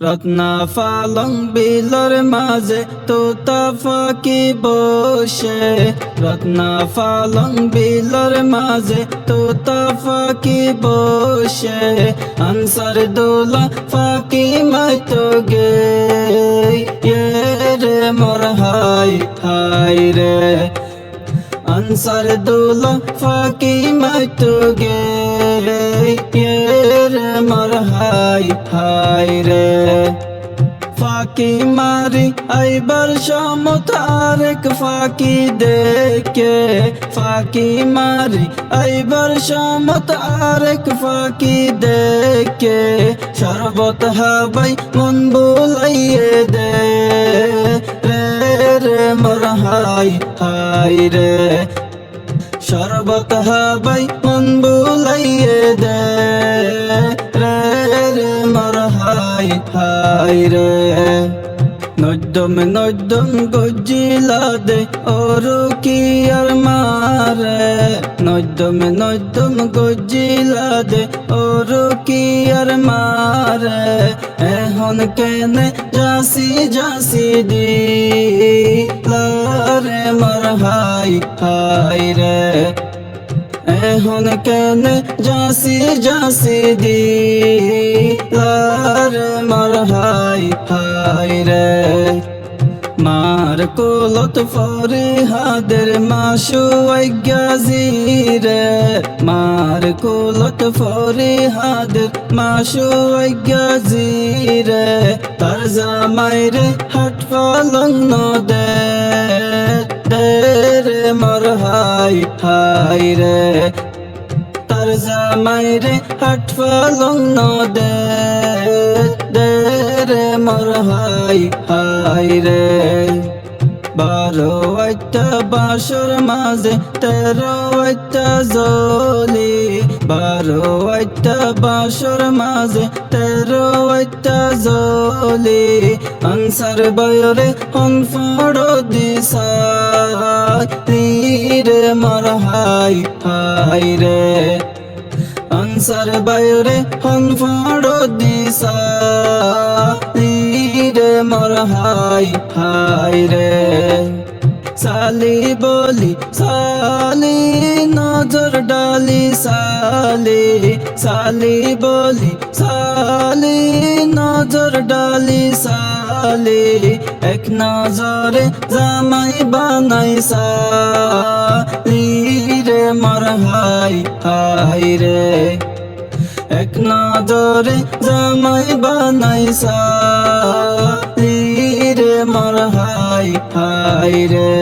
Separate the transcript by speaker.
Speaker 1: রত্না ফালং বিলর মাঝে তোতা ফাঁকি বসে, রত্না ফালং বিলর মাঝে তোতা ফাঁকি বসে, আনসার দোলা ফাঁকি মাইতো গে রে মোর হাই হাই রে, আনসার দোলা ফাঁকি মাইতো গে রে মোর হাই হাই রে। ফাঁকি মারি আইবার সমত আরেক ফাঁকি দেখে, ফাঁকি মারি আইবার সমত আরেক ফাঁকি দেখে, শরবত হাবাই মন বুলাইয়ে দে রে রে মোর হাই হাই রে, শরবত হাবাই মন বুলাইয়ে দে রে রে মোর হাই হাই রে। নদ্যম নদ্যম গজিলা দে ওরু কি আর মারে, নদ্যম নদ্যম গজিলা দে ওরু কি আর মারে, এখন কেনে যাসি যাসি দি লারে মোর হাই হাই রে, এখন কেনে যাসি যাসি দি লারে মোর হাই হাই রে। মার কোলত ফরে হাদের মাসু গাজিরে, মার কোলত ফরে হাদের মাসু গাজিরে, তার জামাইরে হাট ফালং নদে রে মোর হাই হাই রে, তার জামাইরে হাট ফালং নদে রে মোর হাই হাই রে। 12 একটা বাসর মাঝে 13 একটা জলি, 12 একটা বাসর মাঝে 13 একটা জলি, আনসার বয়রে হন ফড় দিশা রে মোর হাই হাই রে, আনসার বয়রে হন ফড় দিশা রে মোর হাই হাই রে। সালি বলি সালি নজর ডালি সালি, সালি বলি সালি নজর ডালি সালি, এক নজরে জামাই বানাই সালি রে মোর হাই হাই রে, এক নজরে জামাই বানাই সালি রে মোর হাই হাই রে।